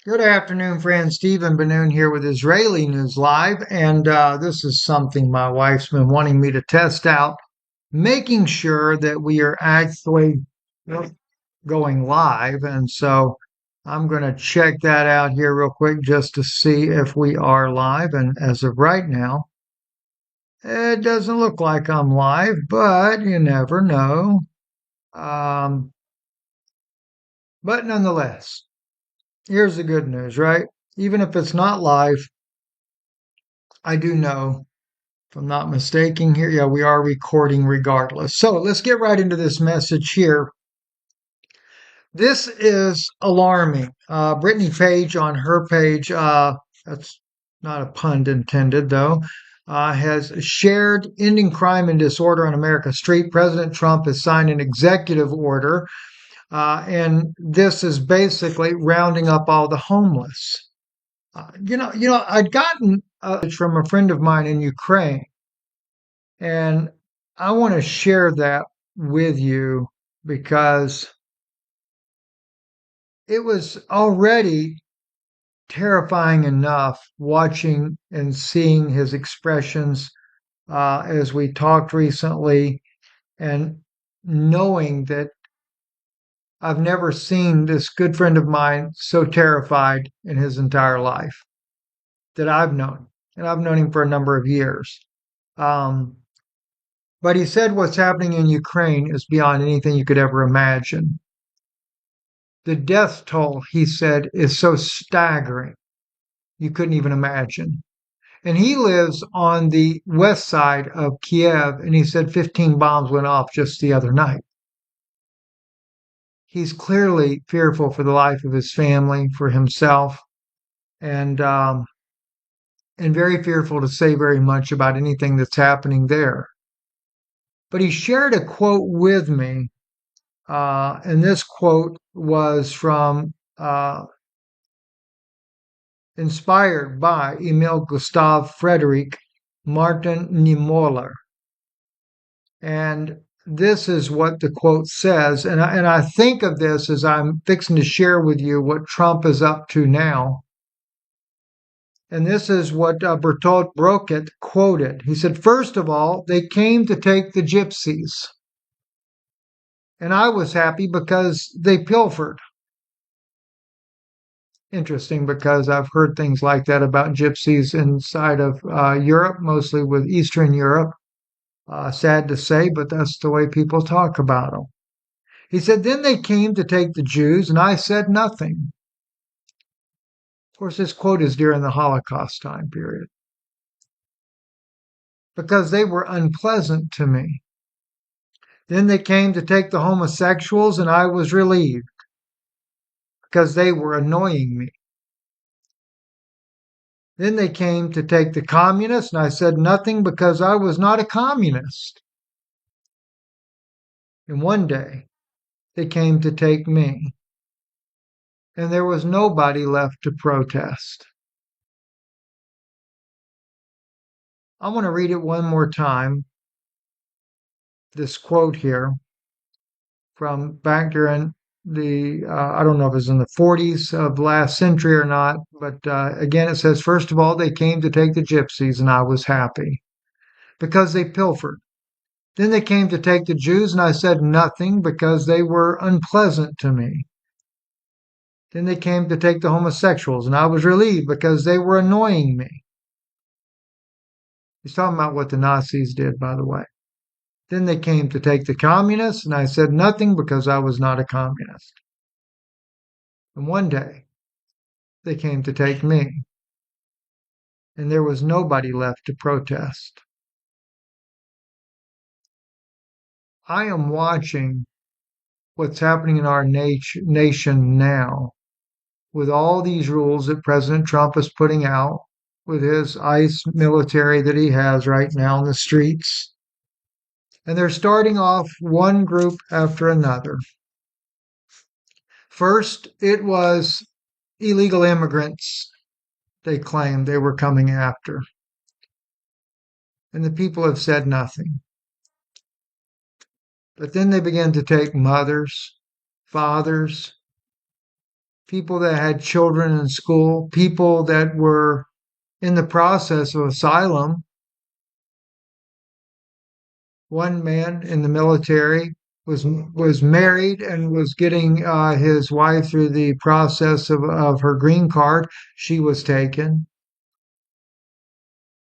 Good afternoon, friend. Stephen Benoon here with Israeli News Live, and this is something my wife's been wanting me to test out, making sure that we are actually going live. And so I'm going to check that out here real quick just to see if we are live. And as of right now, it doesn't look like I'm live, but you never know. Um, but nonetheless, here's the good news, right? Even if it's not live, I do know, if I'm not mistaken here, yeah, we are recording regardless. So let's get right into this message here. This is alarming. Brittany Page on her page, that's not a pun intended though, has shared ending crime and disorder on America's street. President Trump has signed an executive order, and this is basically rounding up all the homeless. I'd gotten from a friend of mine in Ukraine. And I want to share that with you because it was already terrifying enough watching and seeing his expressions as we talked recently and knowing that I've never seen this good friend of mine so terrified in his entire life that I've known. And I've known him for a number of years. Um, but he said what's happening in Ukraine is beyond anything you could ever imagine. The death toll, he said, is so staggering, you couldn't even imagine. And he lives on the west side of Kiev, and he said 15 bombs went off just the other night. He's clearly fearful for the life of his family, for himself, and um, and very fearful to say very much about anything that's happening there. But he shared a quote with me, and this quote was from inspired by Emil Gustav Frederick Martin Niemöller. And this is what the quote says. And I think of this as I'm fixing to share with you what Trump is up to now. And this is what Bertolt Brockett quoted. He said, "First of all, they came to take the gypsies. And I was happy because they pilfered." Interesting, because I've heard things like that about gypsies inside of Europe, mostly with Eastern Europe. Sad to say, but that's the way people talk about them. He said, "Then they came to take the Jews, and I said nothing." Of course, this quote is during the Holocaust time period. "Because they were unpleasant to me. Then they came to take the homosexuals, and I was relieved, because they were annoying me. Then they came to take the communists, and I said nothing because I was not a communist. And one day they came to take me, and there was nobody left to protest." I want to read it one more time, this quote here from back during I don't know if it was in the 40s of last century or not, but again, it says, "First of all, they came to take the gypsies, and I was happy because they pilfered. Then they came to take the Jews, and I said nothing because they were unpleasant to me. Then they came to take the homosexuals, and I was relieved because they were annoying me." He's talking about what the Nazis did, by the way. "Then they came to take the communists, and I said nothing because I was not a communist. And one day they came to take me, and there was nobody left to protest." I am watching what's happening in our nation now with all these rules that President Trump is putting out with his ICE military that he has right now in the streets. And they're starting off one group after another. First, it was illegal immigrants they claimed they were coming after. And the people have said nothing. But then they began to take mothers, fathers, people that had children in school, people that were in the process of asylum. One man in the military was married and was getting his wife through the process of her green card. She was taken.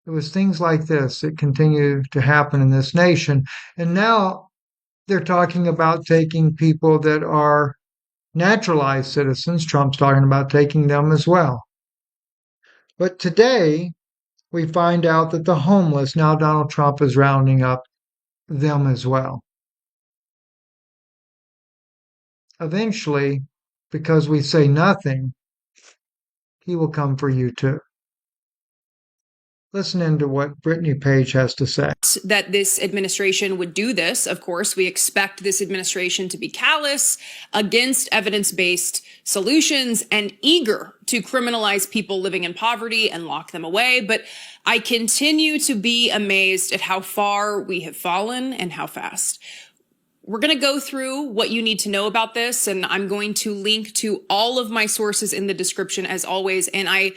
It was things like this that continue to happen in this nation. And now they're talking about taking people that are naturalized citizens. Trump's talking about taking them as well. But today, we find out that the homeless, now Donald Trump is rounding up them as well. Eventually, because we say nothing, he will come for you too. Listen into what Brittany Page has to say. That this administration would do this. Of course, we expect this administration to be callous against evidence-based solutions and eager to criminalize people living in poverty and lock them away. But I continue to be amazed at how far we have fallen and how fast. We're going to go through what you need to know about this, and I'm going to link to all of my sources in the description as always. And I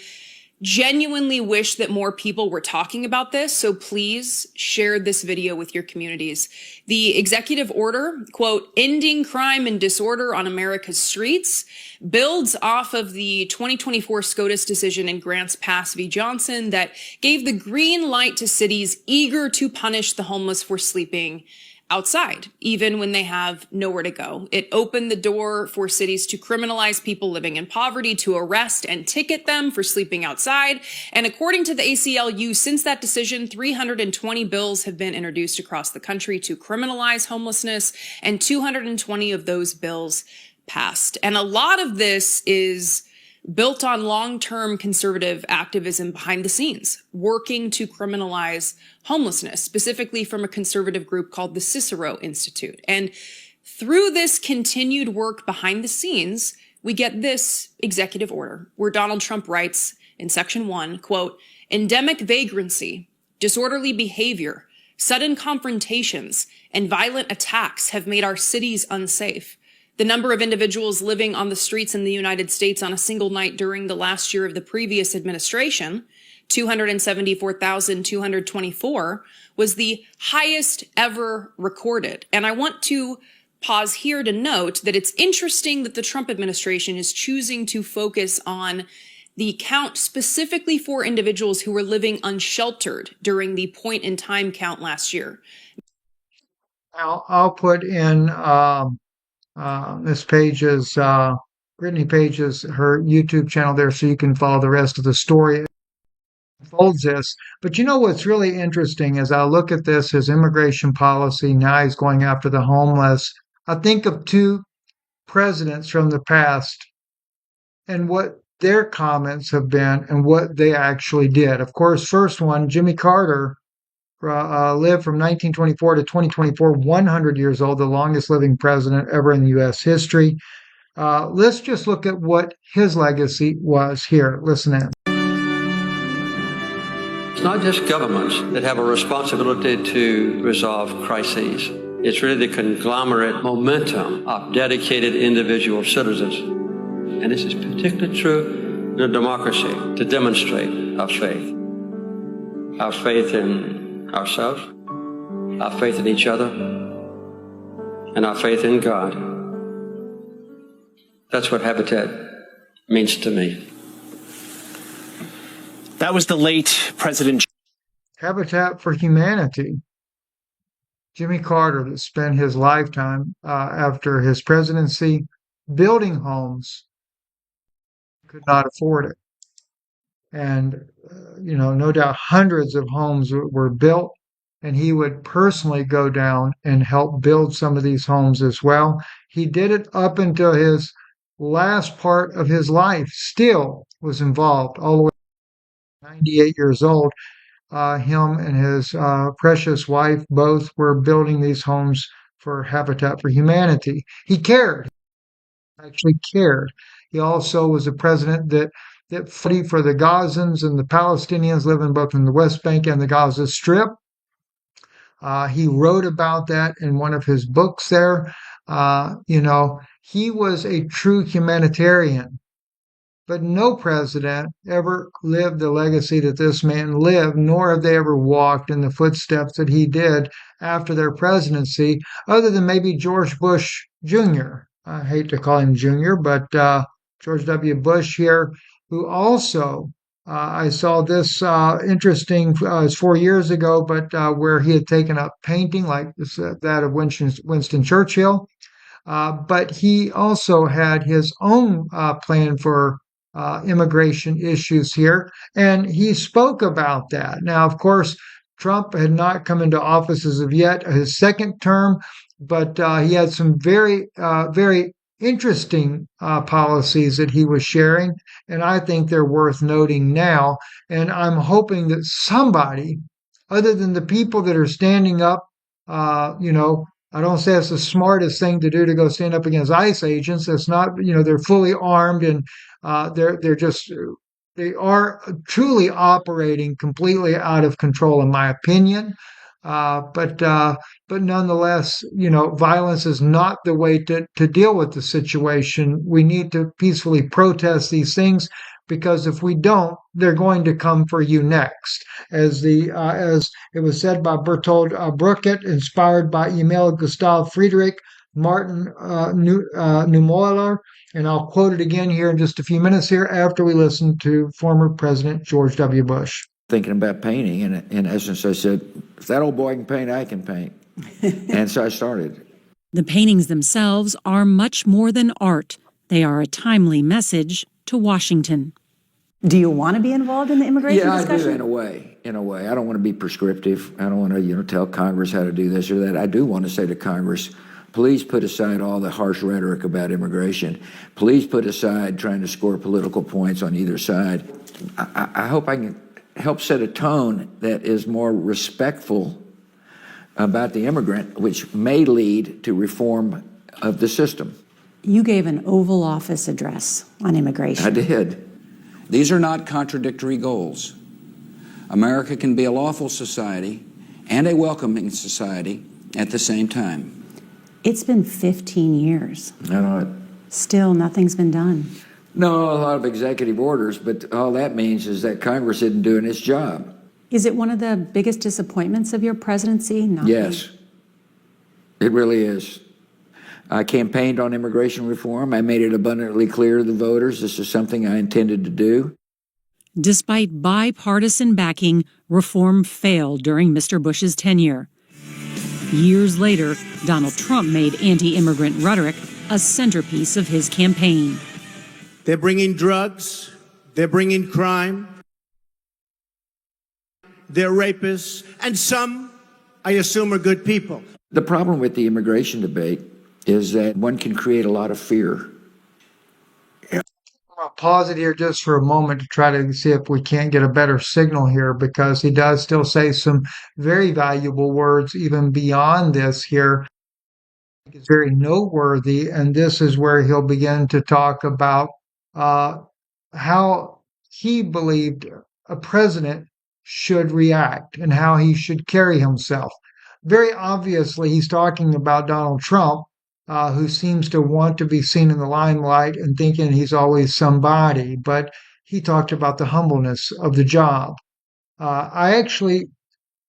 genuinely wish that more people were talking about this, so please share this video with your communities. The executive order, quote, ending crime and disorder on America's streets, builds off of the 2024 SCOTUS decision in Grants Pass v. Johnson that gave the green light to cities eager to punish the homeless for sleeping outside, even when they have nowhere to go. It opened the door for cities to criminalize people living in poverty, to arrest and ticket them for sleeping outside. And according to the ACLU, since that decision, 320 bills have been introduced across the country to criminalize homelessness, and 220 of those bills passed. And a lot of this is built on long-term conservative activism behind the scenes, working to criminalize homelessness, specifically from a conservative group called the Cicero Institute. And through this continued work behind the scenes, we get this executive order where Donald Trump writes in section 1, quote, endemic vagrancy, disorderly behavior, sudden confrontations, and violent attacks have made our cities unsafe. The number of individuals living on the streets in the United States on a single night during the last year of the previous administration, 274,224, was the highest ever recorded. And I want to pause here to note that it's interesting that the Trump administration is choosing to focus on the count specifically for individuals who were living unsheltered during the point in time count last year. I'll put in Miss Page's, Brittany Page's, her YouTube channel there so you can follow the rest of the story. It unfolds this. But you know what's really interesting as I look at this, his immigration policy, now he's going after the homeless. I think of two presidents from the past and what their comments have been and what they actually did. Of course, first one, Jimmy Carter, lived from 1924 to 2024, 100 years old, the longest living president ever in U.S. history. Let's just look at what his legacy was here. Listen in. It's not just governments that have a responsibility to resolve crises. It's really the conglomerate momentum of dedicated individual citizens. And this is particularly true in a democracy, to demonstrate our faith. Our faith in ourselves, our faith in each other, and our faith in God. That's what Habitat means to me. That was the late President. Habitat for Humanity. Jimmy Carter, that spent his lifetime after his presidency building homes, could not afford it. And, no doubt hundreds of homes were built, and he would personally go down and help build some of these homes as well. He did it up until his last part of his life, still was involved all the way to 98 years old. Him and his precious wife both were building these homes for Habitat for Humanity. He cared, actually cared. He also was a president that fought for the Gazans and the Palestinians living both in the West Bank and the Gaza Strip. He wrote about that in one of his books there. He was a true humanitarian. but no president ever lived the legacy that this man lived, nor have they ever walked in the footsteps that he did after their presidency, other than maybe George Bush Jr. I hate to call him Jr., but George W. Bush here, who also I saw this interesting, it's 4 years ago, but where he had taken a painting like this, that of Winston Churchill. But he also had his own plan for immigration issues here, and he spoke about that. Now, of course, Trump had not come into office as of yet, his second term, but he had some very interesting policies that he was sharing, and I think they're worth noting now. And I'm hoping that somebody, other than the people that are standing up, you know, I don't say it's the smartest thing to do to go stand up against ICE agents. That's not, you know, they're fully armed and they're just they are truly operating completely out of control, in my opinion. But nonetheless, you know, violence is not the way to deal with the situation. We need to peacefully protest these things because if we don't, they're going to come for you next. As it was said by Bertold Brecht, inspired by Emil Gustav Friedrich, Martin Niemöller, and I'll quote it again here in just a few minutes here after we listen to former President George W. Bush. Thinking about painting, and in essence, I said, if that old boy can paint, I can paint. And so I started. The paintings themselves are much more than art. They are a timely message to Washington. Do you want to be involved in the immigration discussion? Yeah, I do, in a way. I don't want to be prescriptive. I don't want to, tell Congress how to do this or that. I do want to say to Congress, please put aside all the harsh rhetoric about immigration. Please put aside trying to score political points on either side. I hope I can help set a tone that is more respectful about the immigrant, which may lead to reform of the system. You gave an Oval Office address on immigration. I did. These are not contradictory goals. America can be a lawful society and a welcoming society at the same time. It's been 15 years. I know it. Still, nothing's been done. No, a lot of executive orders, but all that means is that Congress isn't doing its job. Is it one of the biggest disappointments of your presidency? Yes, it really is. I campaigned on immigration reform. I made it abundantly clear to the voters this is something I intended to do. Despite bipartisan backing, reform failed during Mr. Bush's tenure. Years later, Donald Trump made anti-immigrant rhetoric a centerpiece of his campaign. They're bringing drugs. They're bringing crime. They're rapists. And some, I assume, are good people. The problem with the immigration debate is that one can create a lot of fear. I'll pause it here just for a moment to try to see if we can't get a better signal here because he does still say some very valuable words even beyond this here. It's very noteworthy, and this is where he'll begin to talk about how he believed a president should react and how he should carry himself. Very obviously, he's talking about Donald Trump, who seems to want to be seen in the limelight and thinking he's always somebody. But he talked about the humbleness of the job. I actually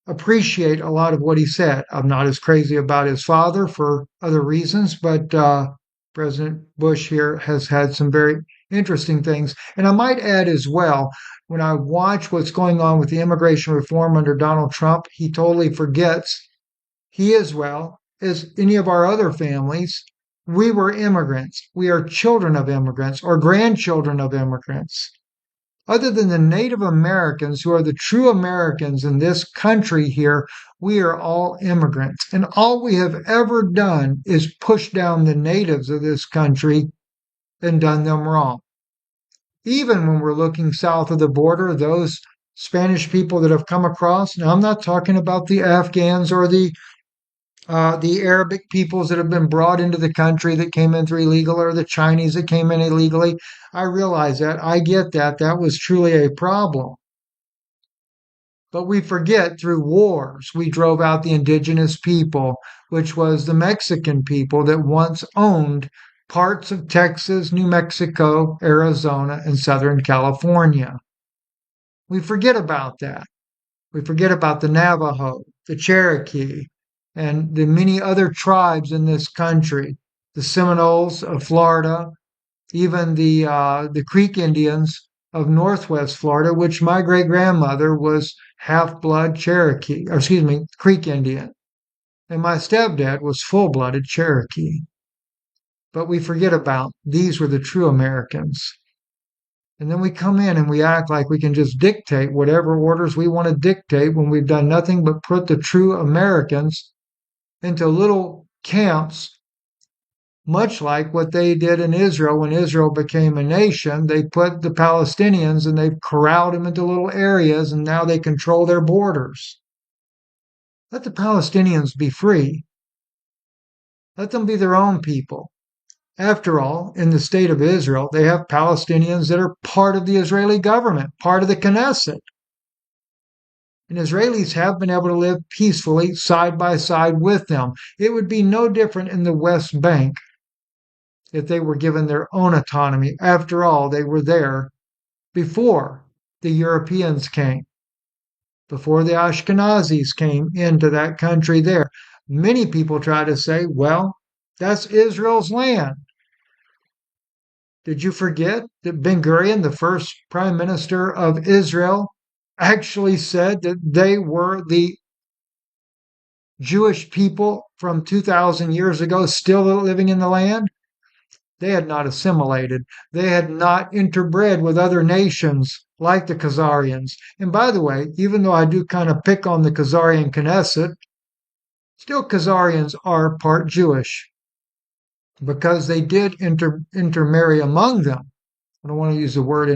appreciate a lot of what he said. I'm not as crazy about his father for other reasons, but President Bush here has had some very interesting things. And I might add as well, when I watch what's going on with the immigration reform under Donald Trump, he totally forgets he as well as any of our other families, we were immigrants. We are children of immigrants or grandchildren of immigrants. Other than the Native Americans, who are the true Americans in this country here, we are all immigrants. And all we have ever done is push down the natives of this country and done them wrong. Even when we're looking south of the border, those Spanish people that have come across, now I'm not talking about the Afghans or the Arabic peoples that have been brought into the country that came in through illegal, or the Chinese that came in illegally. I realize that. I get that. That was truly a problem. But we forget through wars, we drove out the indigenous people, which was the Mexican people that once owned parts of Texas, New Mexico, Arizona, and Southern California. We forget about that. We forget about the Navajo, the Cherokee, and the many other tribes in this country, the Seminoles of Florida, even the Creek Indians of Northwest Florida, which my great grandmother was half-blood Cherokee, or excuse me, Creek Indian, and my stepdad was full-blooded Cherokee. But we forget about these were the true Americans. And then we come in and we act like we can just dictate whatever orders we want to dictate when we've done nothing but put the true Americans into little camps, much like what they did in Israel when Israel became a nation. They put the Palestinians and they've corralled them into little areas, and now they control their borders. Let the Palestinians be free. Let them be their own people. After all, in the state of Israel, they have Palestinians that are part of the Israeli government, part of the Knesset. And Israelis have been able to live peacefully side by side with them. It would be no different in the West Bank if they were given their own autonomy. After all, they were there before the Europeans came, before the Ashkenazis came into that country there. Many people try to say, well, that's Israel's land. Did you forget that Ben-Gurion, the first prime minister of Israel, actually said that they were the Jewish people from 2,000 years ago still living in the land? They had not assimilated. They had not interbred with other nations like the Khazarians. And by the way, even though I do kind of pick on the Khazarian Knesset, still Khazarians are part Jewish because they did intermarry among them. I don't want to use the word